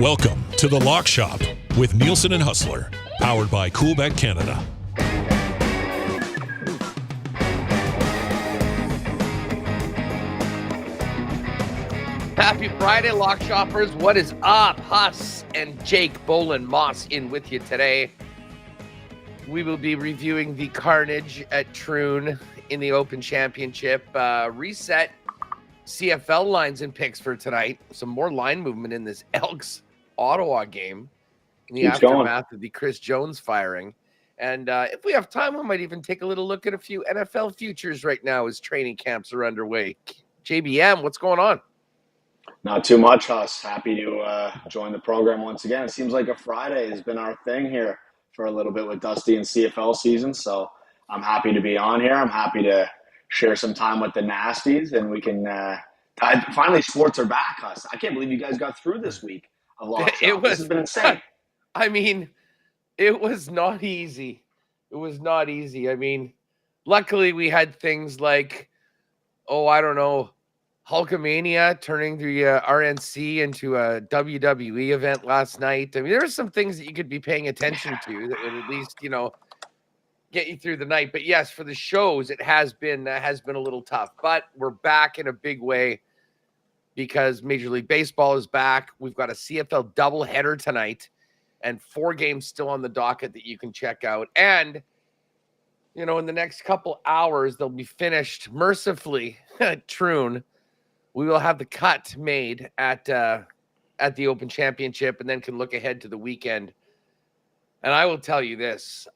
Welcome to The Lock Shop with Nielsen and Hustler, powered by Coolbet Canada. Happy Friday, Lock Shoppers. What is up? Huss and Jake Bolin Moss in with you today. We will be reviewing the carnage at Troon in the Open Championship. Reset CFL lines and picks for tonight. Some more line movement in this Elks-Ottawa game in the aftermath of the Chris Jones firing. And if we have time, we might even take a little look at a few NFL futures right now as training camps are underway. JBM, what's going on? Not too much, Huss. Happy to join the program once again. It seems like a Friday has been our thing here for a little bit with Dusty and CFL season, so I'm happy to be on here. I'm happy to share some time with the Nasties, and we can finally sports are back, Huss. I can't believe you guys got through this week of Lock Shop. This has been insane. I mean, it was not easy. It was not easy. I mean, luckily we had things like, Hulkamania turning the RNC into a WWE event last night. I mean, there were some things that you could be paying attention to that would at least, get you through the night. But yes, for the shows, it has been a little tough. But we're back in a big way because Major League Baseball is back. We've got a CFL doubleheader tonight and 4 games still on the docket that you can check out. And, in the next couple hours, they'll be finished mercifully at Troon. We will have the cut made at the Open Championship and then can look ahead to the weekend. And I will tell you this,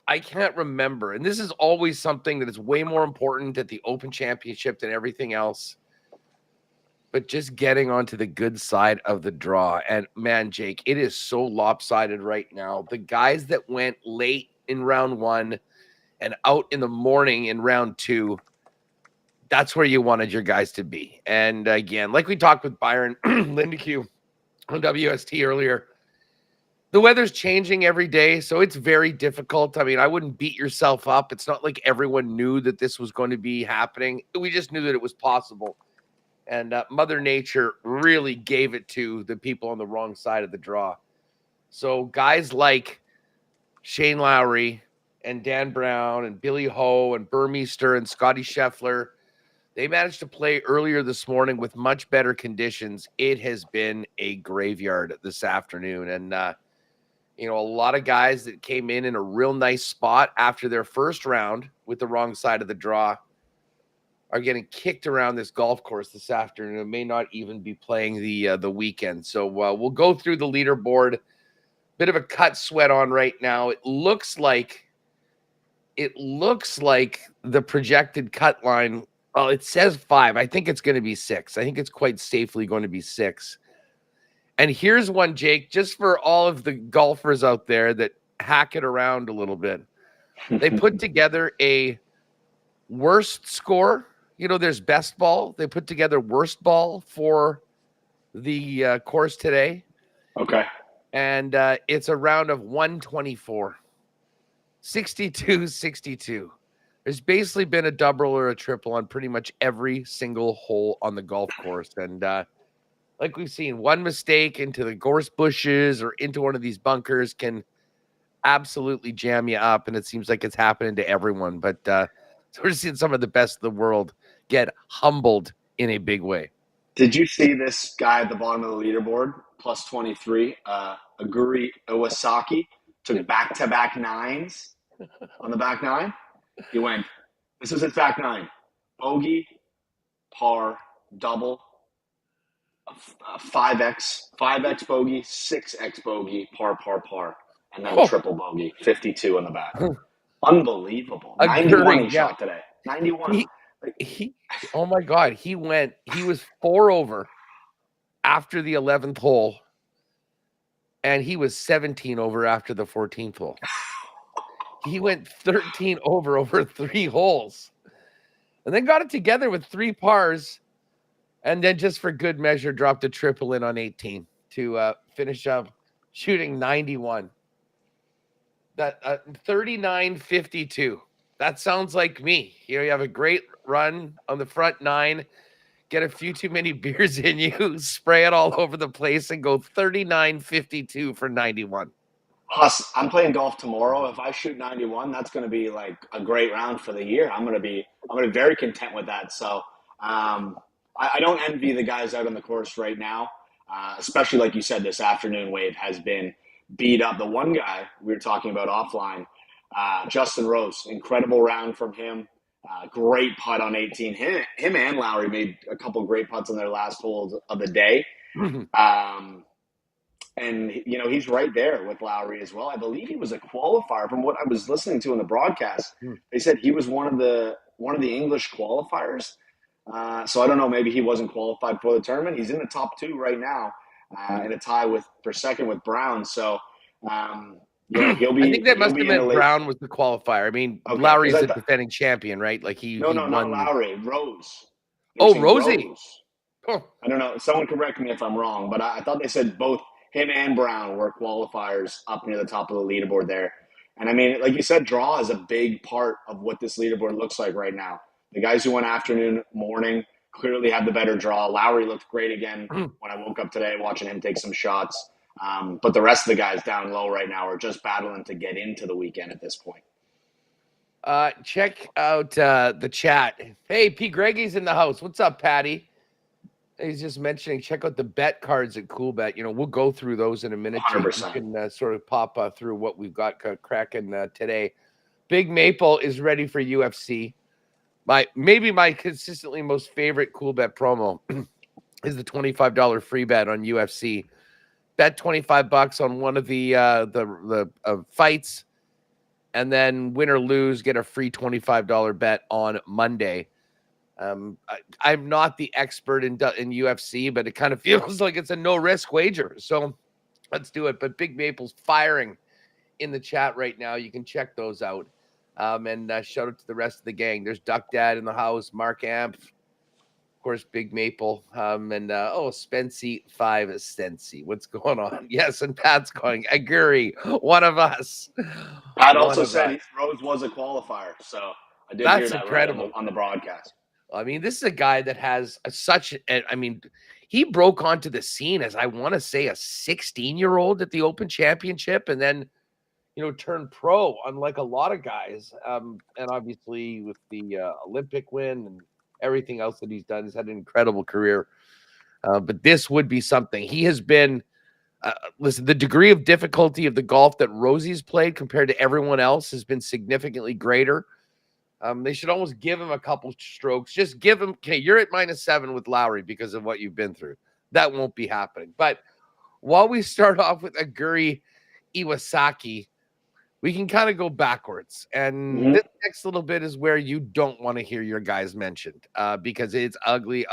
I can't remember, and this is always something that is way more important at the Open Championship than everything else, but just getting onto the good side of the draw. And man, Jake, it is so lopsided right now. The guys that went late in round 1 and out in the morning in round 2, that's where you wanted your guys to be. And again, like we talked with Byron Lindeque on WST earlier, the weather's changing every day, so it's very difficult. I mean, I wouldn't beat yourself up. It's not like everyone knew that this was going to be happening. We just knew that it was possible. And Mother Nature really gave it to the people on the wrong side of the draw. So guys like Shane Lowry and Dan Brown and Billy Ho and Burmeister and Scotty Scheffler, they managed to play earlier this morning with much better conditions. It has been a graveyard this afternoon. And, a lot of guys that came in a real nice spot after their first round with the wrong side of the draw are getting kicked around this golf course this afternoon and may not even be playing the weekend. So we'll go through the leaderboard. Bit of a cut sweat on right now. It looks like the projected cut line. Well, it says 5. I think it's going to be 6. I think it's quite safely going to be 6. And here's one, Jake, just for all of the golfers out there that hack it around a little bit. They put together a worst score. There's best ball. They put together worst ball for the course today. Okay. And it's a round of 124. 62-62. There's basically been a double or a triple on pretty much every single hole on the golf course. And like we've seen, one mistake into the gorse bushes or into one of these bunkers can absolutely jam you up. And it seems like it's happening to everyone. But so we're seeing some of the best of the world get humbled in a big way. Did you see this guy at the bottom of the leaderboard, plus 23, Aguri Iwasaki, took back-to-back 9s on the back 9? He went, this is his back 9. Bogey, par, double, 5x bogey, 6x bogey, par, and then triple bogey, 52 on the back. Unbelievable. 91 he shot today. 91. Oh my God. He was 4 over after the 11th hole, and he was 17 over after the 14th hole. He went 13 over 3 holes and then got it together with 3 pars. And then just for good measure, dropped a triple in on 18 to finish up shooting 91. That 39-52. That sounds like me. You have a great run on the front 9, get a few too many beers in you, spray it all over the place, and go 39.52 for 91. Huss, I'm playing golf tomorrow. If I shoot 91, that's going to be like a great round for the year. I'm going to be very content with that. So I don't envy the guys out on the course right now, especially like you said, this afternoon wave has been beat up. The one guy we were talking about offline, Justin Rose, incredible round from him. Great putt on 18. Him and Lowry made a couple great putts on their last holes of the day. And, you know, he's right there with Lowry as well. I believe he was a qualifier from what I was listening to in the broadcast. They said he was one of the English qualifiers. So I don't know, maybe he wasn't qualified for the tournament. He's in the top two right now in a tie for second with Brown. So, you know, he'll be. I think that must have meant Brown was the qualifier. I mean, okay, Lowry's the defending champion, right? Like he won. Not Lowry. Rose. Rosie. Rose. Oh. I don't know. Someone correct me if I'm wrong, but I thought they said both him and Brown were qualifiers up near the top of the leaderboard there. And I mean, like you said, draw is a big part of what this leaderboard looks like right now. The guys who went afternoon, morning, clearly have the better draw. Lowry looked great again when I woke up today, watching him take some shots. But the rest of the guys down low right now are just battling to get into the weekend at this point. Check out the chat. Hey, P. Greggy's in the house. What's up, Patty? He's just mentioning, check out the bet cards at Coolbet. You know, we'll go through those in a minute. 100%. You can sort of pop through what we've got cracking today. Big Maple is ready for UFC. Maybe my consistently most favorite Coolbet promo is the $25 free bet on UFC. Bet $25 on one of the fights, and then win or lose, get a free $25 bet on Monday. I'm not the expert in UFC, but it kind of feels like it's a no-risk wager. So let's do it. But Big Maple's firing in the chat right now. You can check those out. And shout out to the rest of the gang. There's Duck Dad in the house, Mark Amp, of course, Big Maple, and Spency 5 Stency. What's going on? Yes, and Pat's going, Aguri, one of us. Pat also said Rose was a qualifier, so I did hear that incredible. Right on the broadcast. I mean, this is a guy that has he broke onto the scene as, I want to say, a 16-year-old at the Open Championship, and then, you know, turned pro, unlike a lot of guys. And obviously with the Olympic win and everything else that he's done, he's had an incredible career. But this would be something. He has been, listen, the degree of difficulty of the golf that Rosie's played compared to everyone else has been significantly greater. They should almost give him a couple strokes. Just give him, okay, you're at -7 with Lowry because of what you've been through. That won't be happening. But while we start off with Aguri Iwasaki, we can kind of go backwards. And this next little bit is where you don't want to hear your guys mentioned because it's ugly.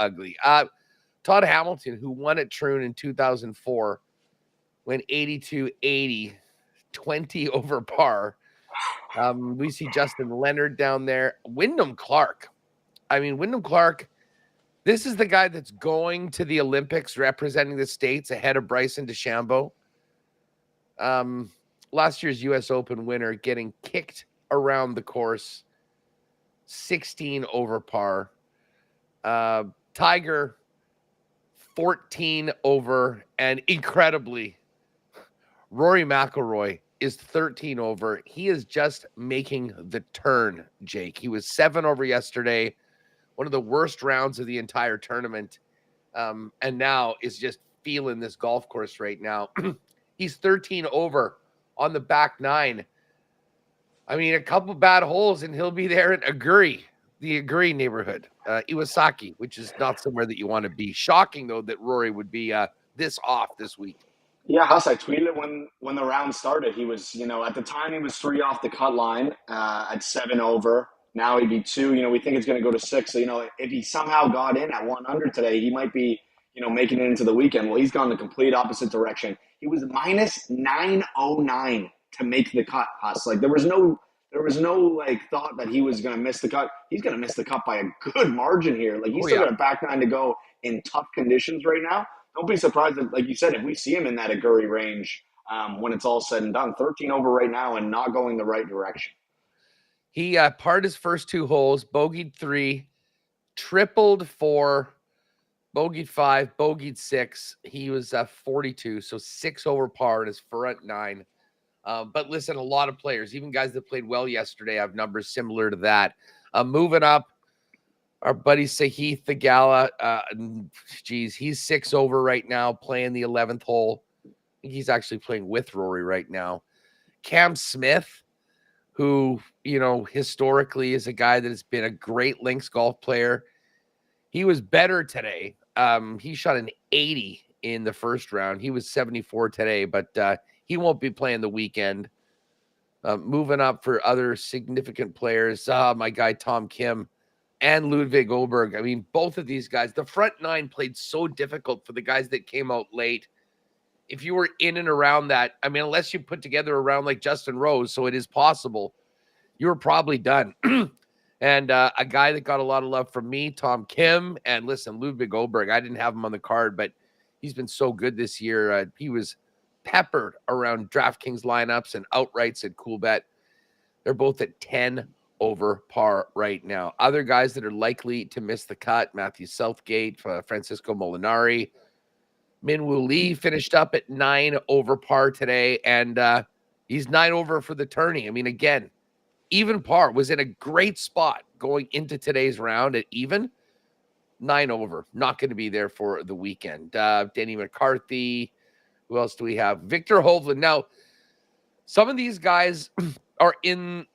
Todd Hamilton, who won at Troon in 2004, went 82-80, 20 over par. We see Justin Leonard down there. Wyndham Clark. I mean, Wyndham Clark, this is the guy that's going to the Olympics representing the States ahead of Bryson DeChambeau. Last year's U.S. Open winner, getting kicked around the course, 16 over par. Tiger, 14 over, and incredibly, Rory McIlroy is 13 over. He is just making the turn, Jake. He was 7 over yesterday, one of the worst rounds of the entire tournament, and now is just feeling this golf course right now. He's 13 over on the back 9. I mean, a couple bad holes, and he'll be there at Aguri, the Aguri neighborhood, Iwasaki, which is not somewhere that you want to be. Shocking, though, that Rory would be this off this week. Yeah, Huss, I tweeted when the round started. He was, you know, at the time he was 3 off the cut line at 7 over. Now he'd be 2. You know, we think it's going to go to 6. So, you know, if he somehow got in at 1 under today, he might be, you know, making it into the weekend. Well, he's gone the complete opposite direction. He was minus 909 to make the cut, Huss. Like, there was no like thought that he was going to miss the cut. He's going to miss the cut by a good margin here. Like, he's still got a back 9 to go in tough conditions right now. Don't be surprised that, like you said, if we see him in that Aguri range when it's all said and done. 13 over right now and not going the right direction. He parred his first 2 holes, bogeyed 3, tripled 4, bogeyed 5, bogeyed 6. He was 42, so 6 over par in his front 9. But listen, a lot of players, even guys that played well yesterday, have numbers similar to that. Moving up, our buddy Sahith Thagala, he's 6 over right now, playing the 11th hole. I think he's actually playing with Rory right now. Cam Smith, who, historically is a guy that has been a great links golf player. He was better today. He shot an 80 in the first round. He was 74 today, but he won't be playing the weekend. Moving up for other significant players, my guy Tom Kim and Ludwig Oberg. I mean, both of these guys, the front 9 played so difficult for the guys that came out late. If you were in and around that, I mean, unless you put together a round like Justin Rose, so it is possible, you were probably done. And a guy that got a lot of love from me, Tom Kim, and listen, Ludwig Oberg, I didn't have him on the card, but he's been so good this year. He was peppered around DraftKings lineups and outrights at Coolbet. They're both at 10 over par right now. Other guys that are likely to miss the cut, Matthew Southgate, Francisco Molinari, Minwoo Lee finished up at 9 over par today, and he's 9 over for the tourney. I mean, again, even par, was in a great spot going into today's round at even. 9 over, not going to be there for the weekend. Denny McCarthy. Who else do we have? Victor Hovland. Now, some of these guys are in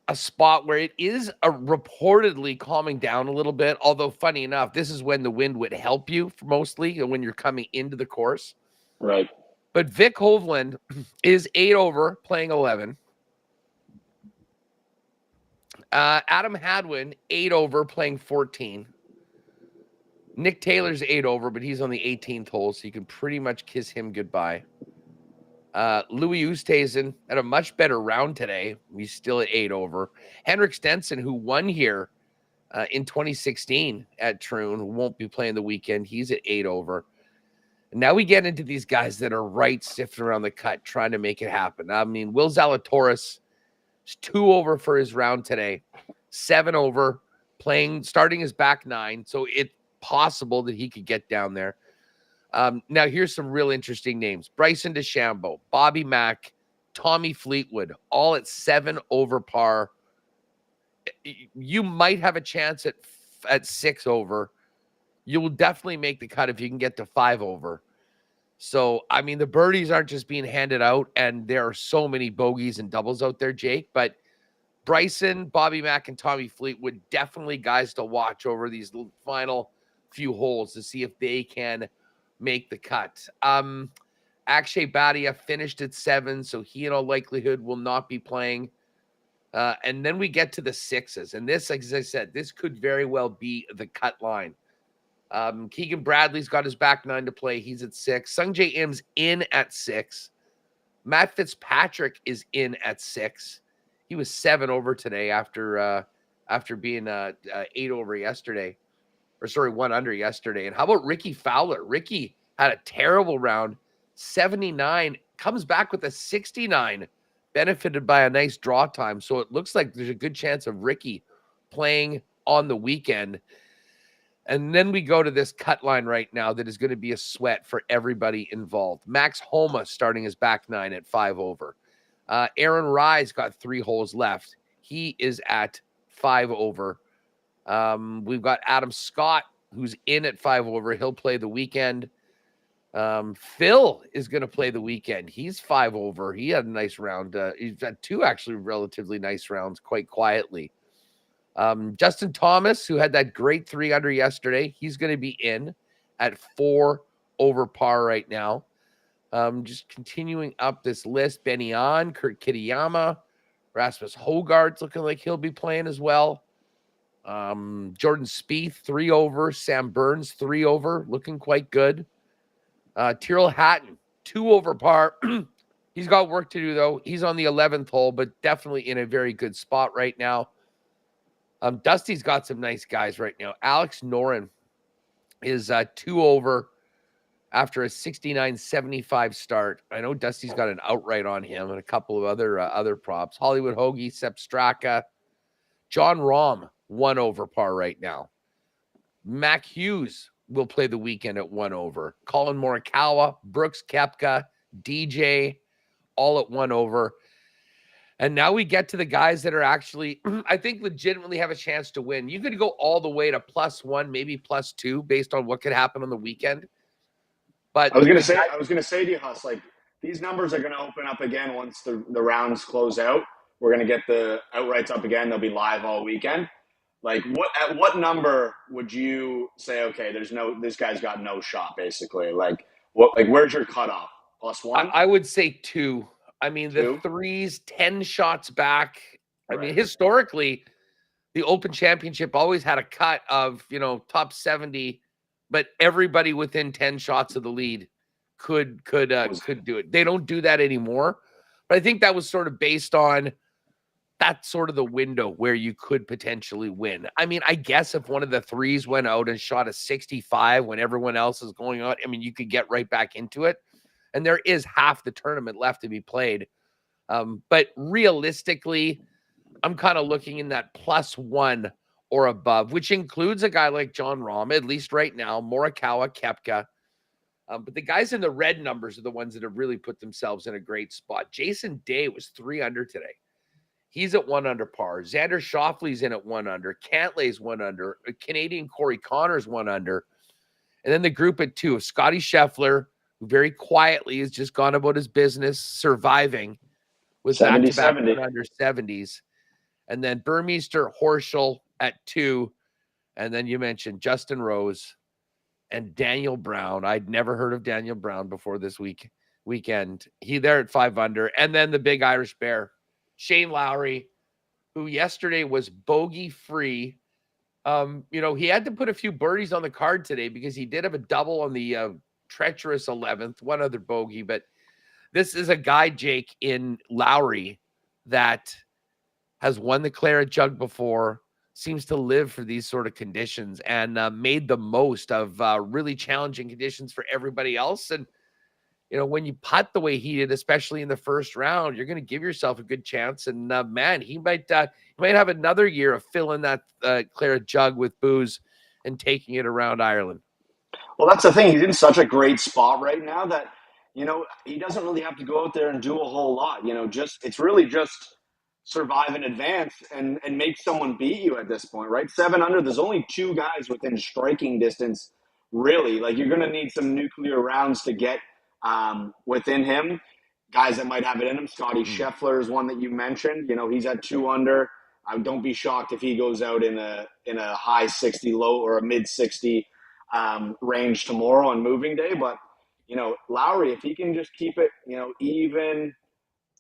a spot where it is reportedly calming down a little bit, although funny enough, this is when the wind would help you mostly when you're coming into the course. Right. But Vic Hovland is 8 over, playing 11. Adam Hadwin, 8 over, playing 14. Nick Taylor's 8 over, but he's on the 18th hole, so you can pretty much kiss him goodbye. Louis Oosthuizen had a much better round today. He's still at 8 over. Henrik Stenson, who won here in 2016 at Troon, who won't be playing the weekend, he's at 8 over. And now we get into these guys that are right sifting around the cut, trying to make it happen. I mean, Will Zalatoris is 2 over for his round today, 7 over, starting his back 9, so it's possible that he could get down there. Now, here's some real interesting names. Bryson DeChambeau, Bobby Mack, Tommy Fleetwood, all at 7 over par. You might have a chance at 6 over. You will definitely make the cut if you can get to 5 over. So, I mean, the birdies aren't just being handed out, and there are so many bogeys and doubles out there, Jake. But Bryson, Bobby Mack, and Tommy Fleetwood, definitely guys to watch over these final few holes to see if they can make the cut. Akshay Bhatia finished at 7, so he in all likelihood will not be playing. And then we get to the 6s, and this, as I said, this could very well be the cut line. Keegan Bradley's got his back 9 to play. He's at 6. Sungjae Im's in at 6. Matt Fitzpatrick is in at 6. He was 7 over today after being 8 over yesterday. 1 under yesterday. And how about Ricky Fowler? Ricky had a terrible round, 79, comes back with a 69, benefited by a nice draw time. So it looks like there's a good chance of Ricky playing on the weekend. And then we go to this cut line right now that is going to be a sweat for everybody involved. Max Homa starting his back 9 at 5 over. Aaron Rise got 3 holes left. He is at 5 over. We've got Adam Scott, who's in at 5 over. He'll play the weekend. Phil is going to play the weekend. He's 5 over. He had a nice round. He's had 2 actually relatively nice rounds quite quietly. Justin Thomas, who had that great 3 under yesterday, he's going to be in at 4 over par right now. Just continuing up this list, Benny On, Kurt Kitayama, Rasmus Hogart's looking like he'll be playing as well. Jordan Spieth, 3 over. Sam Burns, 3 over, looking quite good. Tyrrell Hatton, 2 over par. He's got work to do, though. He's on the 11th hole, but definitely in a very good spot right now. Dusty's got some nice guys right now. Alex Noren is 2 over after a 69-75 start. I know Dusty's got an outright on him and a couple of other props. Hollywood Hoagie, Sepp Straka, John Rahm, 1 over par right now. Mac Hughes, will play the weekend at 1 over. Colin Morikawa, Brooks Koepka, DJ, all at 1 over. And now we get to the guys that are actually, I think, legitimately have a chance to win. You could go all the way to +1, maybe +2, based on what could happen on the weekend. But I was gonna say to you, Huss, like these numbers are gonna open up again once the rounds close out. We're gonna get the outrights up again. They'll be live all weekend. Like at what number would you say, okay, this guy's got no shot, basically? Like where's your cutoff? +1? I would say 2. I mean, Two? the threes, 10 shots back. I Right. mean, historically, the Open Championship always had a cut of, top 70, but everybody within 10 shots of the lead could do it. They don't do that anymore. But I think that was sort of based on that's sort of the window where you could potentially win. I mean, I guess if one of the threes went out and shot a 65 when everyone else is going out, I mean, you could get right back into it. And there is half the tournament left to be played. But realistically, I'm kind of looking in that +1 or above, which includes a guy like John Rahm, at least right now, Morikawa, Koepka. But the guys in the red numbers are the ones that have really put themselves in a great spot. Jason Day was 3 under today. He's at 1 under par. Xander Schauffele's in at 1 under. Cantlay's 1 under. Canadian Corey Connor's 1 under. And then the group at 2 of Scotty Scheffler, who very quietly has just gone about his business, surviving with back-to-back 1 under 70s. And then Burmeister, Horschel at 2. And then you mentioned Justin Rose and Daniel Brown. I'd never heard of Daniel Brown before this weekend. He there at 5 under. And then the big Irish Bear, Shane Lowry, who yesterday was bogey-free. He had to put a few birdies on the card today because he did have a double on the treacherous 11th, one other bogey. But this is a guy, Jake, in Lowry that has won the Claret Jug before, seems to live for these sort of conditions, and made the most of really challenging conditions for everybody else. And, when you putt the way he did, especially in the first round, you're going to give yourself a good chance. And, man, he might have another year of filling that Claret Jug with booze and taking it around Ireland. Well, that's the thing. He's in such a great spot right now that, he doesn't really have to go out there and do a whole lot. It's really just survive in advance and make someone beat you at this point, right? 7 under, there's only 2 guys within striking distance, really. Like, you're going to need some nuclear rounds to get within him. Guys that might have it in him. Scotty Scheffler is one that you mentioned. He's at 2 under. Don't be shocked if he goes out in a high 60, low or a mid 60 range tomorrow on moving day. But, Lowry, if he can just keep it, even,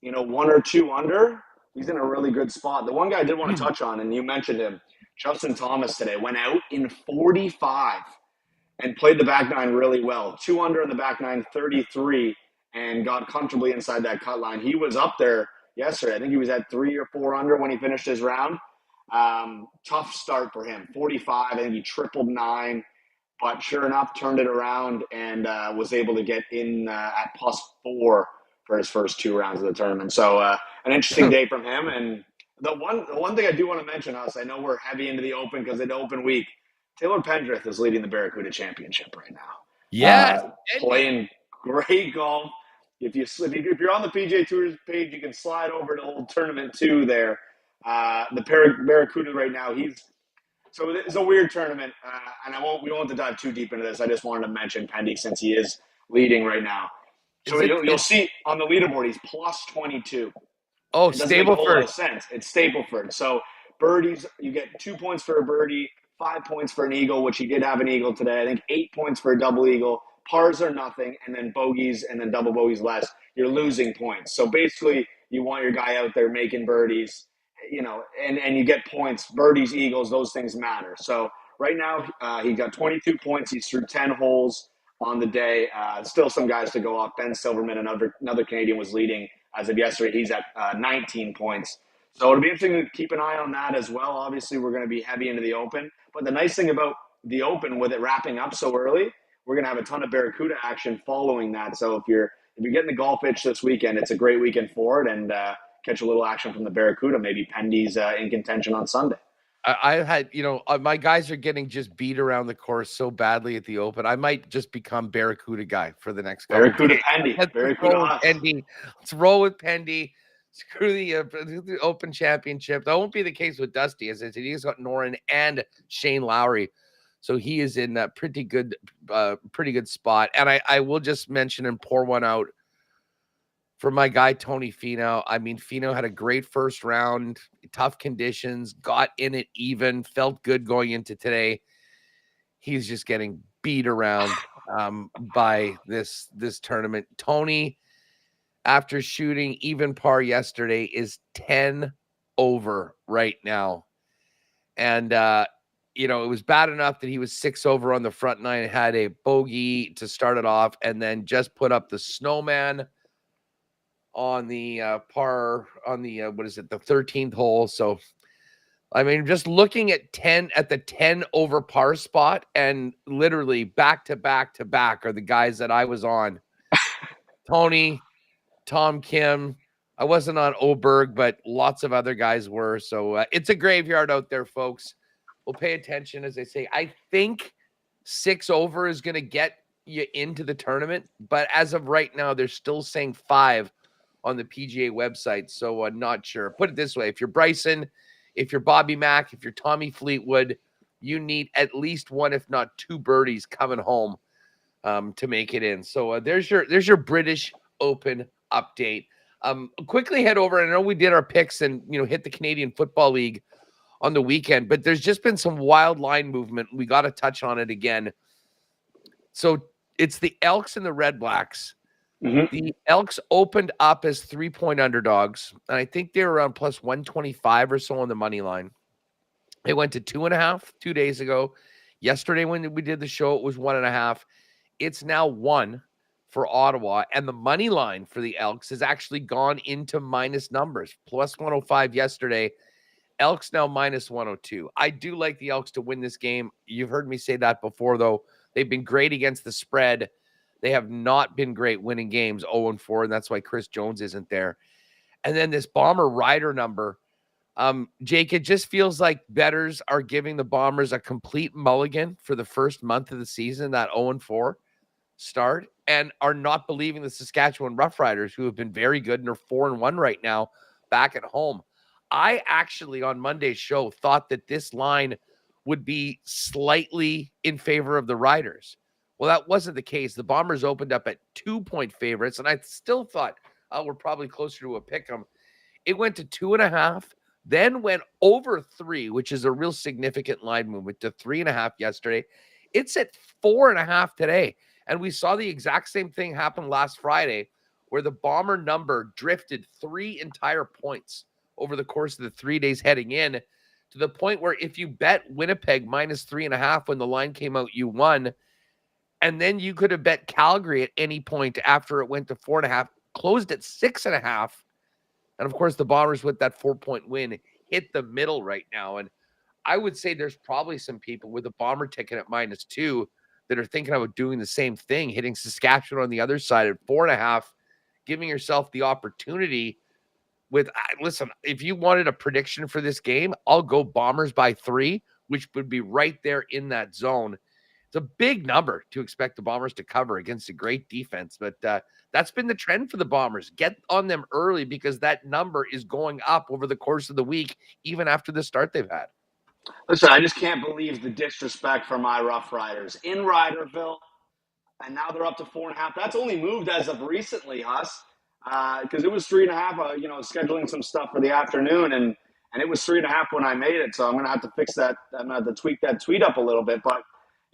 1 or 2 under, he's in a really good spot. The one guy I did want to touch on, and you mentioned him, Justin Thomas today, went out in 45 and played the back nine really well. 2 under in the back nine, 33, and got comfortably inside that cut line. He was up there yesterday. I think he was at 3 or 4 under when he finished his round. Tough start for him. 45, I think he tripled 9, but sure enough, turned it around and was able to get in at +4 for his first 2 rounds of the tournament. So an interesting day from him. And the one thing I do want to mention, Huss, I know we're heavy into the Open because it's Open week. Taylor Pendrith is leading the Barracuda Championship right now. Yes, playing great golf. If you're on the PGA Tours page, you can slide over to old tournament 2 there. The Barracuda right now, so it's a weird tournament, and we won't have to dive too deep into this. I just wanted to mention Pendy since he is leading right now. So you'll see on the leaderboard, he's +22. Oh, it doesn't make a whole lot of Stableford. sense. It's Stableford. So birdies, you get 2 points for a birdie, 5 points for an eagle, which he did have an eagle today. I think 8 points for a double eagle. Pars are nothing, and then bogeys and then double bogeys less. You're losing points. So basically, you want your guy out there making birdies, and you get points. Birdies, eagles, those things matter. So right now, he got 22 points. He's through 10 holes on the day. Still some guys to go off. Ben Silverman, another Canadian, was leading as of yesterday. He's at 19 points. So it'll be interesting to keep an eye on that as well. Obviously, we're going to be heavy into the Open. But the nice thing about the Open, with it wrapping up so early, we're going to have a ton of Barracuda action following that. So if you're getting the golf itch this weekend, it's a great weekend for it, and catch a little action from the Barracuda. Maybe Pendy's in contention on Sunday. I had, my guys are getting just beat around the course so badly at the Open. I might just become Barracuda guy for the next couple Barracuda days. Pendy. Let's Barracuda roll with Huss. Pendy. Let's roll with Pendy. Screw the Open Championship. That won't be the case with Dusty, as I said. He's got Noren and Shane Lowry, so he is in a pretty good spot. And I will just mention and pour one out for my guy, Tony Finau. I mean, Finau had a great first round, tough conditions, got in it even, felt good going into today. He's just getting beat around by this tournament. Tony, after shooting even par yesterday, is 10 over right now. And, it was bad enough that he was 6 over on the front nine, had a bogey to start it off, and then just put up the snowman on the par on the the 13th hole. So I mean, just looking at the 10 over par spot, and literally back to back are the guys that I was on. Tony, Tom Kim. I wasn't on Oberg, but lots of other guys were. So it's a graveyard out there, folks. We'll pay attention. As I say, I think 6 over is going to get you into the tournament, but as of right now, they're still saying 5 on the PGA website. So I'm not sure. Put it this way. If you're Bryson, if you're Bobby Mack, if you're Tommy Fleetwood, you need at least 1, if not 2 birdies coming home to make it in. So there's your British Open update. Quickly head over. I know we did our picks and, hit the Canadian Football League on the weekend, but there's just been some wild line movement. We got to touch on it again. So it's the Elks and the Red Blacks. Mm-hmm. The Elks opened up as 3-point underdogs, and I think they were around plus 125 or so on the money line. It went to 2.5 2 days ago. Yesterday when we did the show, it was 1.5. It's now 1 for Ottawa, and the money line for the Elks has actually gone into minus numbers. Plus 105 yesterday. Elks now minus 102. I do like the Elks to win this game. You've heard me say that before, though. They've been great against the spread. They have not been great winning games, 0-4, and that's why Chris Jones isn't there. And then this Bomber Rider number, Jake, it just feels like bettors are giving the Bombers a complete mulligan for the first month of the season, that 0-4 start, and are not believing the Saskatchewan Roughriders, who have been very good and are 4-1 right now back at home. I actually, on Monday's show, thought that this line would be slightly in favor of the Riders. Well, that wasn't the case. The Bombers opened up at 2-point favorites, and I still thought we're probably closer to a pick 'em. It went to 2.5, then went over 3, which is a real significant line movement, to 3.5 yesterday. It's at 4.5 today, and we saw the exact same thing happen last Friday, where the Bomber number drifted 3 entire points over the course of the 3 days heading in, to the point where if you bet Winnipeg minus 3.5 when the line came out, you won. And then you could have bet Calgary at any point after it went to 4.5, closed at 6.5. And of course, the Bombers with that 4-point win hit the middle right now. And I would say there's probably some people with a Bomber ticket at -2 that are thinking about doing the same thing, hitting Saskatchewan on the other side at 4.5, giving yourself the opportunity with, listen, if you wanted a prediction for this game, I'll go Bombers by 3, which would be right there in that zone. It's a big number to expect the Bombers to cover against a great defense, but that's been the trend for the Bombers. Get on them early because that number is going up over the course of the week, even after the start they've had. Listen, I just can't believe the disrespect for my Rough Riders in Ryderville, and now they're up to 4.5. That's only moved as of recently, Huss, because it was 3.5. Scheduling some stuff for the afternoon, and it was 3.5 when I made it. So I'm gonna have to fix that. I'm gonna have to tweak that tweet up a little bit, but.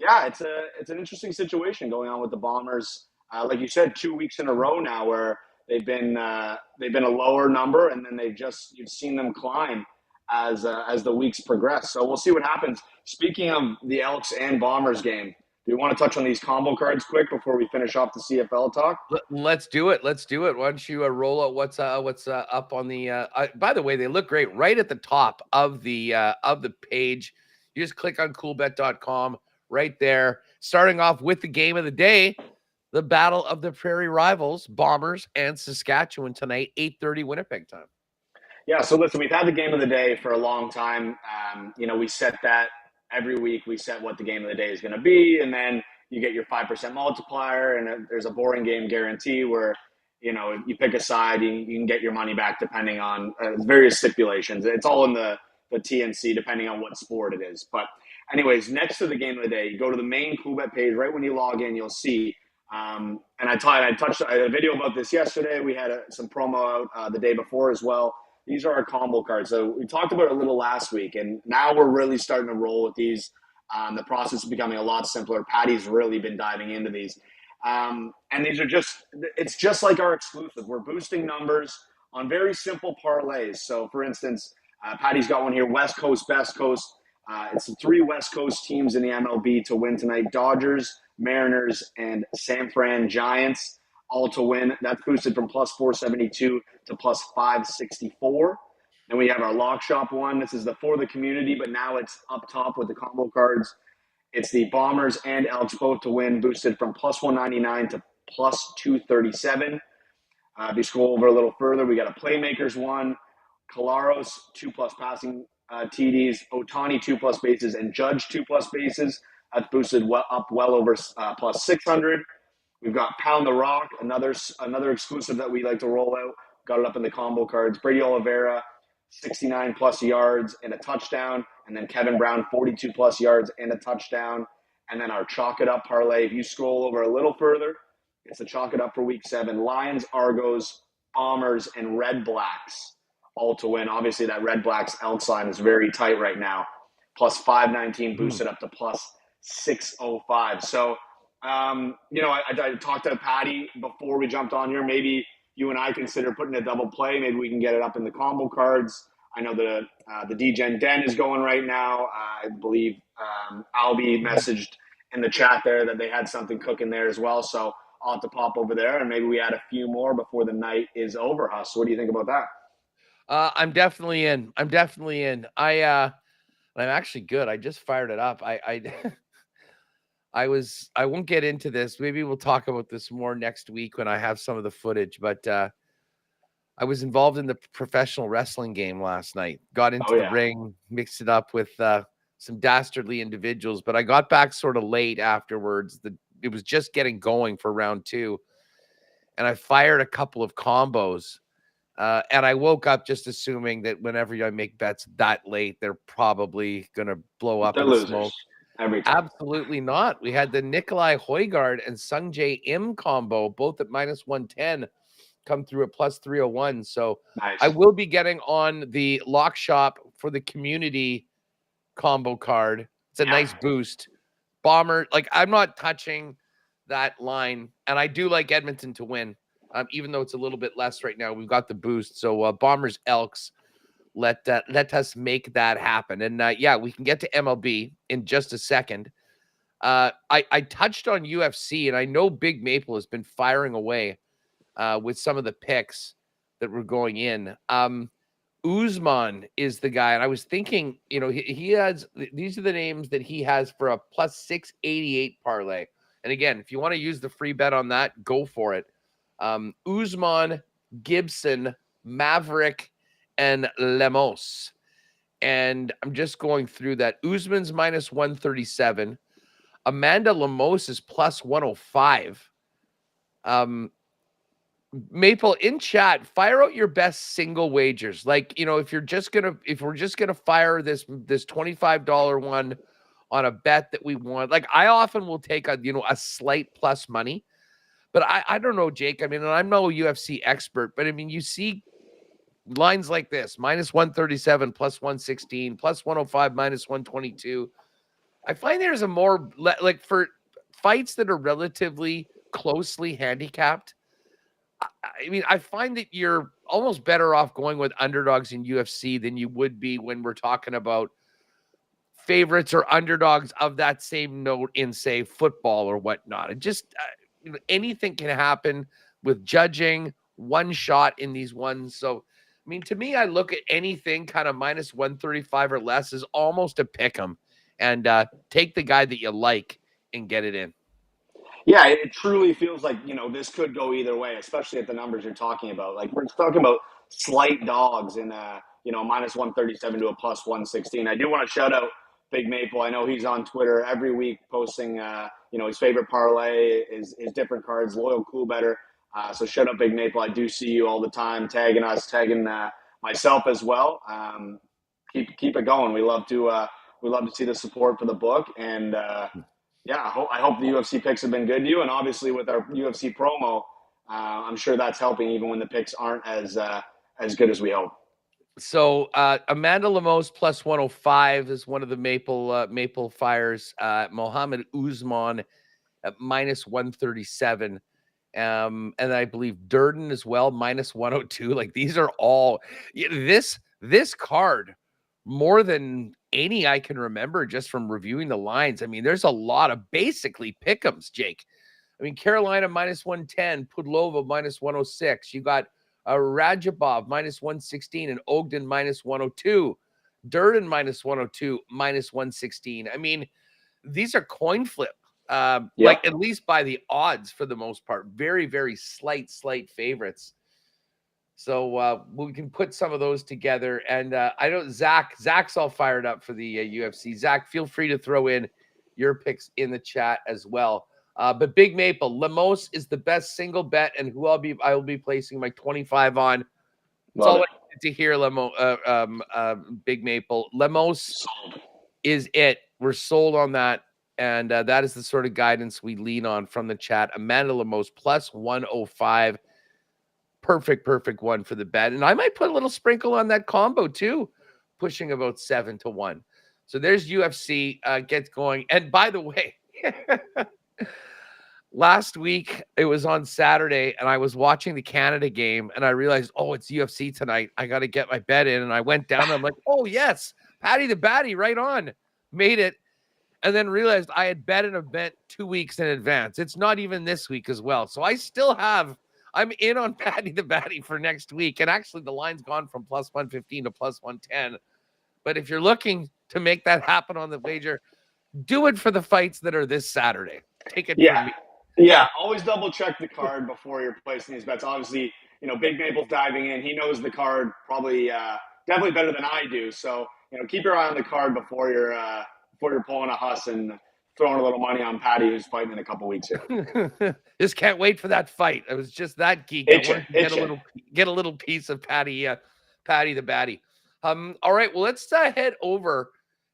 Yeah, it's an interesting situation going on with the Bombers. Like you said, 2 weeks in a row now where they've been a lower number, and then you've seen them climb as the weeks progress. So we'll see what happens. Speaking of the Elks and Bombers game, do you want to touch on these combo cards quick before we finish off the CFL talk? Let's do it. Why don't you roll out what's up on the? By the way, they look great right at the top of the page. You just click on Coolbet.com. Right there, starting off with the game of the day, the battle of the prairie rivals, Bombers and Saskatchewan tonight, 8:30 Winnipeg time. Yeah, so listen, we've had the game of the day for a long time. We set that every week. We set what the game of the day is going to be, and then you get your 5% multiplier, and there's a boring game guarantee where, you pick a side, you can get your money back depending on various stipulations. It's all in the TNC depending on what sport it is. But anyways, next to the game of the day, you go to the main Coolbet page. Right when you log in, you'll see. And I had a video about this yesterday. We had some promo out the day before as well. These are our combo cards. So we talked about it a little last week, and now we're really starting to roll with these. The process is becoming a lot simpler. Patty's really been diving into these. And these are it's just like our exclusive. We're boosting numbers on very simple parlays. So, for instance, Patty's got one here, West Coast, Best Coast. It's the 3 West Coast teams in the MLB to win tonight: Dodgers, Mariners, and San Fran Giants. All to win. That's boosted from plus 472 to plus 564. And we have our lock shop one. This is for the community, but now it's up top with the combo cards. It's the Bombers and Elks both to win, boosted from plus 199 to plus 237. If you scroll over a little further, we got a Playmakers one, Kalaros 2+ passing TDs, Otani 2+ bases, and Judge 2+ bases. That's boosted up well over plus 600. We've got Pound the Rock, another exclusive that we like to roll out. Got it up in the combo cards. Brady Oliveira, 69+ yards and a touchdown. And then Kevin Brown, 42+ yards and a touchdown. And then our Chalk It Up parlay. If you scroll over a little further, it's the Chalk It Up for week 7. Lions, Argos, Bombers, and Red Blacks all to win. Obviously, that Red Blacks Elks line is very tight right now. Plus 519 boosted up to plus 605. So, I talked to Patty before we jumped on here. Maybe you and I consider putting a double play. Maybe we can get it up in the combo cards. I know the DGen Den is going right now. I believe Albie messaged in the chat there that they had something cooking there as well. So I'll have to pop over there, and maybe we add a few more before the night is over. Huss, what do you think about that? I'm definitely in. I'm actually good. I just fired it up. I won't get into this. Maybe we'll talk about this more next week when I have some of the footage, but I was involved in the professional wrestling game last night. Got into the ring, mixed it up with some dastardly individuals, but I got back sort of late afterwards. It was just getting going for round 2, and I fired a couple of combos. And I woke up just assuming that whenever I make bets that late, they're probably going to blow up in smoke. Every time. Absolutely not. We had the Nikolai Højgaard and Sung Jae Im combo, both at minus 110, come through at plus 301. So nice. I will be getting on the lock shop for the community combo card. It's a nice boost. Bomber, I'm not touching that line. And I do like Edmonton to win, even though it's a little bit less right now. We've got the boost. So Bombers, Elks. Let us make that happen. And we can get to MLB in just a second. I touched on UFC, and I know Big Maple has been firing away with some of the picks that were going in. Usman is the guy, and I was thinking, he has, these are the names that he has for a plus 688 parlay. And again, if you want to use the free bet on that, go for it. Usman, Gibson, Maverick, and Lemos. And I'm just going through that. Usman's minus 137. Amanda Lemos is plus 105. Maple, in chat, fire out your best single wagers. If we're just gonna fire this $25 one on a bet that we want. I often will take a slight plus money. But I don't know, Jake. I mean, I'm no UFC expert, but I mean, you see lines like this, minus 137, plus 116, plus 105, minus 122. I find there's a more, for fights that are relatively closely handicapped, I mean, I find that you're almost better off going with underdogs in UFC than you would be when we're talking about favorites or underdogs of that same note in, say, football or whatnot. It just, anything can happen with judging, one shot in these ones. So, I mean, to me, I look at anything kind of minus 135 or less as almost a pick 'em, and take the guy that you like and get it in. Yeah, it truly feels like, this could go either way, especially at the numbers you're talking about. Like, we're talking about slight dogs in minus 137 to a plus 116. I do want to shout out Big Maple. I know he's on Twitter every week posting, his favorite parlay, his different cards, loyal cool better. So shout out Big Maple. I do see you all the time, tagging us, tagging myself as well. Keep it going. We love to see the support for the book, and yeah, I hope the UFC picks have been good to you, and obviously with our UFC promo, I'm sure that's helping even when the picks aren't as good as we hope. So Amanda Lemos plus 105 is one of the Maple Fires. Mohammed Usman at minus 137. And I believe Durden as well, minus 102. Like, these are all this card, more than any I can remember just from reviewing the lines. I mean, there's a lot of basically pick'ems, Jake. I mean, Carolina minus 110, Pudlova minus 106. You got Rajabov minus 116 and Ogden minus 102. Durden minus 102, minus 116. I mean, these are coin flip. Like, at least by the odds for the most part, very, very slight favorites. So we can put some of those together. And I know Zach's all fired up for the UFC. Zach, feel free to throw in your picks in the chat as well. But Big Maple, Lemos is the best single bet, and who I will be placing my 25 on. That's all I need to hear, Big Maple. Lemos is it. We're sold on that. And that is the sort of guidance we lean on from the chat. Amanda Lemos plus 105. Perfect one for the bet. And I might put a little sprinkle on that combo too, pushing about 7-1. So there's UFC gets going. And by the way, last week it was on Saturday and I was watching the Canada game and I realized, oh, it's UFC tonight. I got to get my bet in. And I went down and I'm like, oh yes, Patty the Batty, right on. Made it. And then realized I had bet an event 2 weeks in advance. It's not even this week as well. So I'm in on Patty the Batty for next week. And actually the line's gone from plus 115 to plus 110. But if you're looking to make that happen on the wager, do it for the fights that are this Saturday. Take it from me. Yeah, always double check the card before you're placing these bets. Obviously, Big Maple's diving in. He knows the card probably definitely better than I do. So, keep your eye on the card before you're pulling a Huss and throwing a little money on Patty, who's fighting in a couple weeks here. Just can't wait for that fight. I was just that geek. Get a little piece of Patty the Batty. All right, well, let's head over.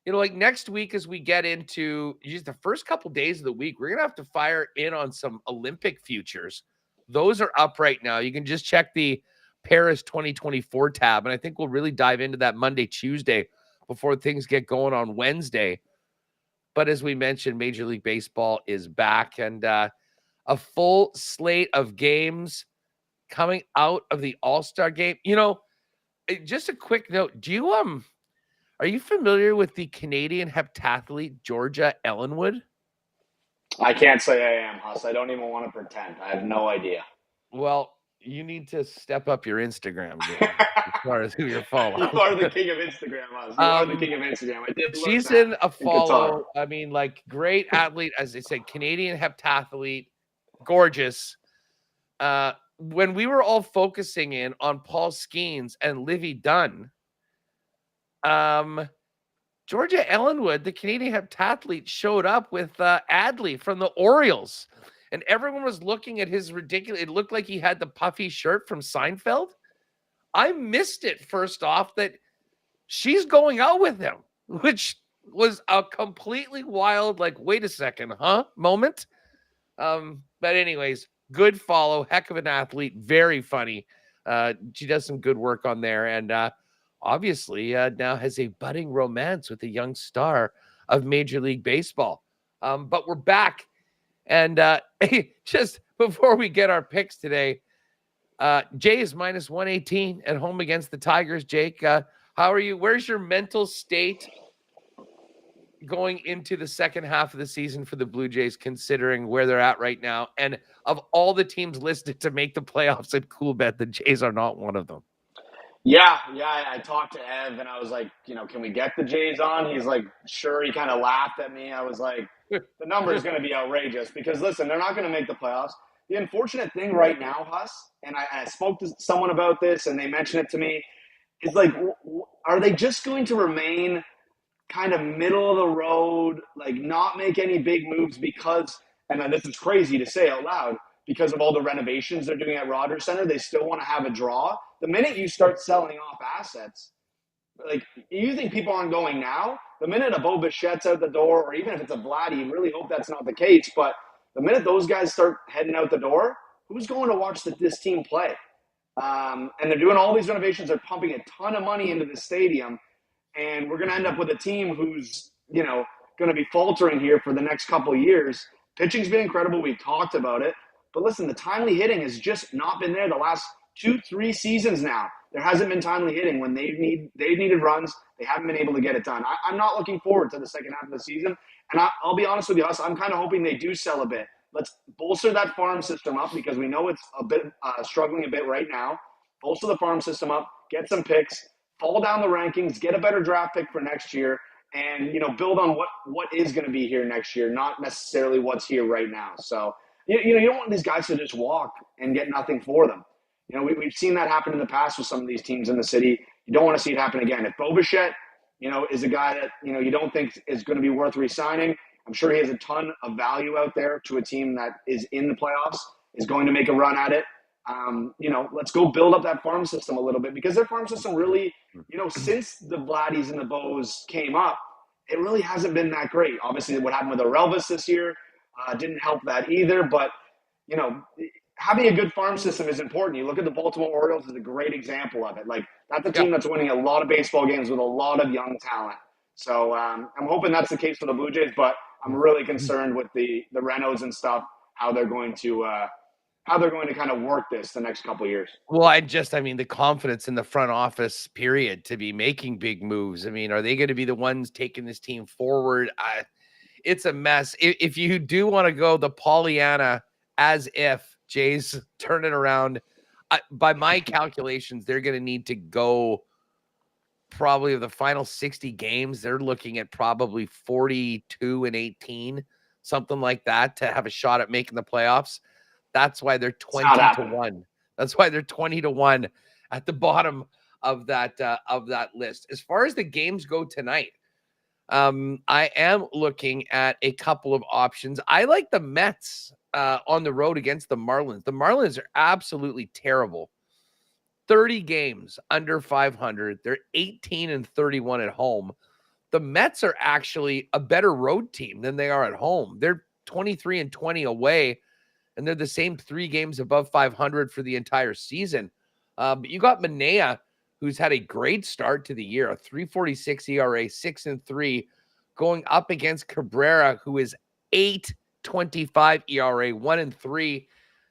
Like next week, as we get into just the first couple days of the week, we're gonna have to fire in on some Olympic futures. Those are up right now. You can just check the Paris 2024 tab, and I think we'll really dive into that Monday, Tuesday before things get going on Wednesday. But as we mentioned, Major League Baseball is back, and a full slate of games coming out of the All-Star game. Just a quick note. Are you familiar with the Canadian heptathlete Georgia Ellenwood? I can't say I am, Huss. I don't even want to pretend. I have no idea. Well, you need to step up your Instagram game as far as who you're following. You are the king of Instagram, Huss. You are the king of Instagram. She's in a follow. I mean, like, great athlete, as they said, Canadian heptathlete, gorgeous. When we were all focusing in on Paul Skeens and Livy Dunn, Georgia Ellenwood, the Canadian heptathlete, showed up with Adley from the Orioles. And everyone was looking at his ridiculous. It looked like he had the puffy shirt from Seinfeld. I missed it, first off, that she's going out with him, which was a completely wild, like, wait a second, moment. But anyways, good follow. Heck of an athlete. Very funny. She does some good work on there. And obviously now has a budding romance with a young star of Major League Baseball. But we're back. And just before we get our picks today, Jay is minus 118 at home against the Tigers. Jake, how are you? Where's your mental state going into the second half of the season for the Blue Jays, considering where they're at right now? And of all the teams listed to make the playoffs at Coolbet, the Jays are not one of them. Yeah. I talked to Ev and I was like, can we get the Jays on? He's like, sure. He kind of laughed at me. I was like, the number is going to be outrageous because, listen, they're not going to make the playoffs. The unfortunate thing right now, Huss, and I spoke to someone about this and they mentioned it to me, is like, are they just going to remain kind of middle of the road, like not make any big moves because, and this is crazy to say out loud, because of all the renovations they're doing at Rogers Center, they still want to have a draw. The minute you start selling off assets, like, you think people aren't going now? The minute a Bo Bichette's out the door, or even if it's a Vladdy, you really hope that's not the case. But the minute those guys start heading out the door, who's going to watch this team play? And they're doing all these renovations. They're pumping a ton of money into the stadium. And we're going to end up with a team who's, going to be faltering here for the next couple of years. Pitching's been incredible. We've talked about it. But listen, the timely hitting has just not been there the last 2-3 seasons now. There hasn't been timely hitting when they've needed runs. They haven't been able to get it done. I'm not looking forward to the second half of the season. And I'll be honest with you, I'm kind of hoping they do sell a bit. Let's bolster that farm system up because we know it's a bit struggling a bit right now. Bolster the farm system up, get some picks, fall down the rankings, get a better draft pick for next year, and build on what is going to be here next year, not necessarily what's here right now. So you don't want these guys to just walk and get nothing for them. We've seen that happen in the past with some of these teams in the city. You don't want to see it happen again. If Bo Bichette, is a guy that, you don't think is going to be worth re-signing, I'm sure he has a ton of value out there to a team that is in the playoffs, is going to make a run at it. Let's go build up that farm system a little bit because their farm system really, since the Vladdies and the Bows came up, it really hasn't been that great. Obviously, what happened with Elvis this year didn't help that either, but, having a good farm system is important. You look at the Baltimore Orioles as a great example of it. Like, that's a team that's winning a lot of baseball games with a lot of young talent. So I'm hoping that's the case for the Blue Jays, but I'm really concerned with the Renos and stuff, how they're going to kind of work this the next couple of years. Well, the confidence in the front office, period, to be making big moves. Are they going to be the ones taking this team forward? It's a mess. If you do want to go the Pollyanna as if Jays turn it around, by my calculations, they're going to need to go probably the final 60 games. They're looking at probably 42-18, something like that, to have a shot at making the playoffs. That's why they're 20-1. That's why they're 20-1 at the bottom of that list. As far as the games go tonight, I am looking at a couple of options. I like the Mets on the road against the Marlins. The Marlins are absolutely terrible. 30 games under 500. They're 18-31 at home. The Mets are actually a better road team than they are at home. They're 23-20 away, and they're the same 3 games above 500 for the entire season. But you got Manaea, who's had a great start to the year, a 3.46 ERA, 6-3, going up against Cabrera, who is 8.25 ERA, 1-3.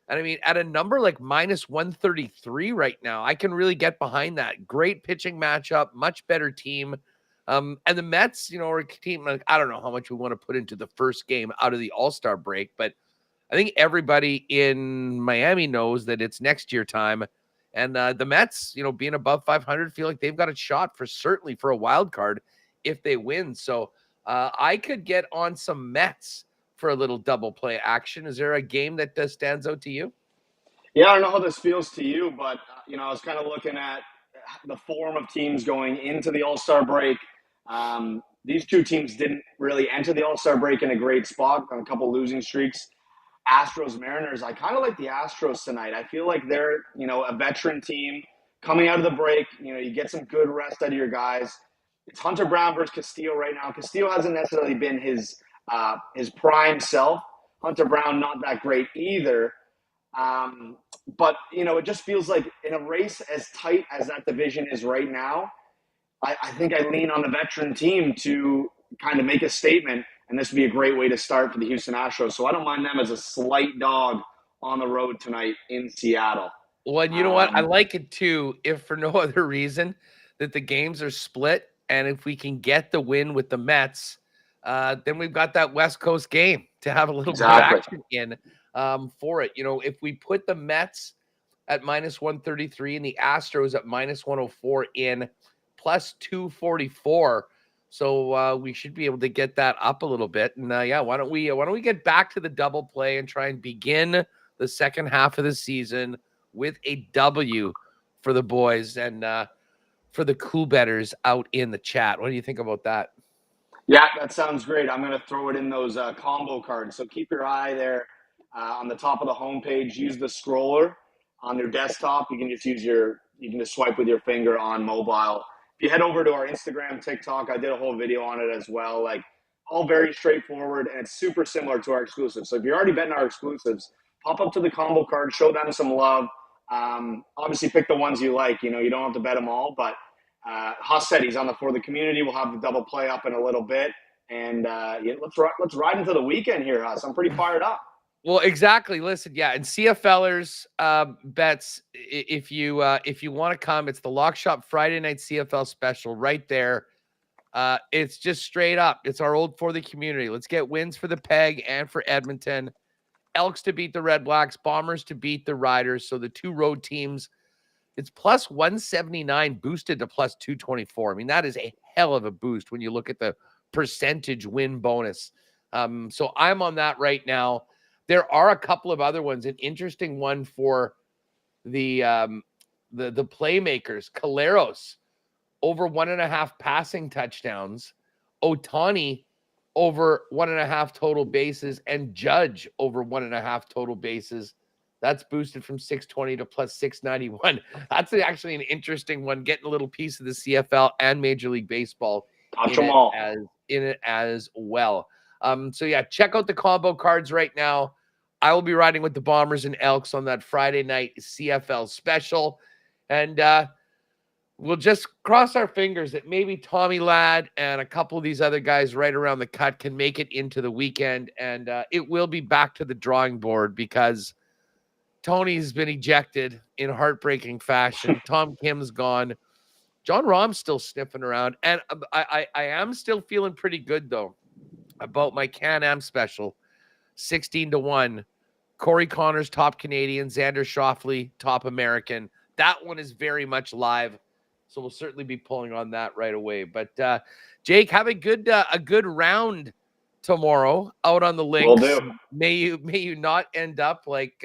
And at a number like minus 133 right now, I can really get behind that. Great pitching matchup, much better team. And the Mets, are a team, like, I don't know how much we want to put into the first game out of the All-Star break, but I think everybody in Miami knows that it's next year time. And the Mets, being above 500, feel like they've got a shot certainly for a wild card if they win. So I could get on some Mets for a little double play action. Is there a game that stands out to you? Yeah, I don't know how this feels to you, but I was kind of looking at the form of teams going into the All-Star break. These two teams didn't really enter the All-Star break in a great spot on a couple losing streaks. Astros, Mariners, I kind of like the Astros tonight. I feel like they're, a veteran team coming out of the break. You get some good rest out of your guys. It's Hunter Brown versus Castillo right now. Castillo hasn't necessarily been his prime self. Hunter Brown, not that great either. But, it just feels like in a race as tight as that division is right now, I think I lean on the veteran team to kind of make a statement, and this would be a great way to start for the Houston Astros. So I don't mind them as a slight dog on the road tonight in Seattle. Well, and you know what? I like it too, if for no other reason, that the games are split, and if we can get the win with the Mets, then we've got that West Coast game to have a little bit of action in for it. If we put the Mets at minus 133 and the Astros at minus 104 in plus 244, So we should be able to get that up a little bit. And yeah, why don't we get back to the double play and try and begin the second half of the season with a W for the boys and for the cool betters out in the chat. What do you think about that? Yeah, that sounds great. I'm going to throw it in those combo cards. So keep your eye there on the top of the homepage. Use the scroller on your desktop. You can just swipe with your finger on mobile. If you head over to our Instagram, TikTok, I did a whole video on it as well. Like, all very straightforward, and it's super similar to our exclusives. So if you're already betting our exclusives, pop up to the combo card, show them some love. Obviously, pick the ones you like. You don't have to bet them all, but Huss said he's on the For the Community. We'll have the double play up in a little bit, and let's ride into the weekend here, Huss. I'm pretty fired up. Well, exactly. Listen, yeah, and CFLers bets. If you want to come, it's the Lock Shop Friday Night CFL special right there. It's just straight up. It's our old For the Community. Let's get wins for the Peg and for Edmonton. Elks to beat the Red Blacks, Bombers to beat the Riders. So the two road teams, it's plus 179 boosted to plus 224. I mean, that is a hell of a boost when you look at the percentage win bonus. So I'm on that right now. There are a couple of other ones. An interesting one for the playmakers. Caleros over 1.5 passing touchdowns. Otani over 1.5 total bases, and Judge over 1.5 total bases. That's boosted from 620 to plus 691. That's actually an interesting one, getting a little piece of the CFL and Major League Baseball in it as well. So yeah, check out the combo cards right now. I will be riding with the Bombers and Elks on that Friday night CFL special. And we'll just cross our fingers that maybe Tommy Ladd and a couple of these other guys right around the cut can make it into the weekend. And it will be back to the drawing board because Tony's been ejected in heartbreaking fashion. Tom Kim's gone. John Rahm's still sniffing around. And I am still feeling pretty good, though, about my Can-Am special. 16-1. Corey Connors, top Canadian. Xander Schauffele, top American. That one is very much live. So we'll certainly be pulling on that right away. But Jake, have a good round tomorrow out on the links. Will do. May you not end up like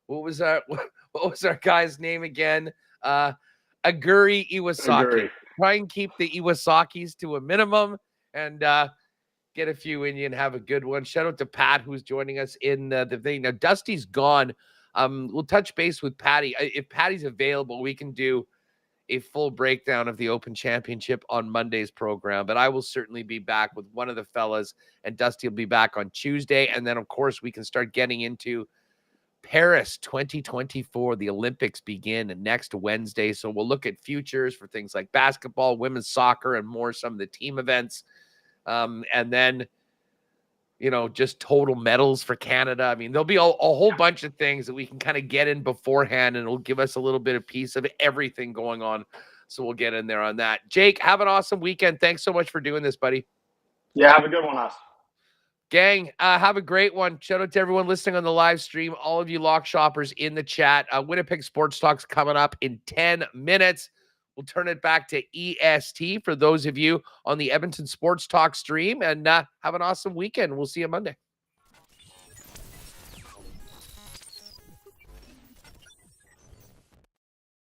what was our guy's name again? Aguri Iwasaki. Aguri. Try and keep the Iwasakis to a minimum and get a few in you and have a good one. Shout out to Pat, who's joining us in the thing. Now, Dusty's gone. We'll touch base with Patty. If Patty's available, we can do a full breakdown of the Open Championship on Monday's program. But I will certainly be back with one of the fellas, and Dusty will be back on Tuesday. And then, of course, we can start getting into Paris 2024. The Olympics begin next Wednesday. So we'll look at futures for things like basketball, women's soccer, and more, some of the team events. And then, just total medals for Canada. I mean, there'll be a whole bunch of things that we can kind of get in beforehand, and it'll give us a little bit of piece of everything going on. So we'll get in there on that. Jake, have an awesome weekend. Thanks so much for doing this, buddy. Yeah, have a good one, Huss. Gang, have a great one. Shout out to everyone listening on the live stream, all of you lock shoppers in the chat. Winnipeg Sports Talk's coming up in 10 minutes. We'll turn it back to EST for those of you on the Edmonton Sports Talk stream, and have an awesome weekend. We'll see you Monday.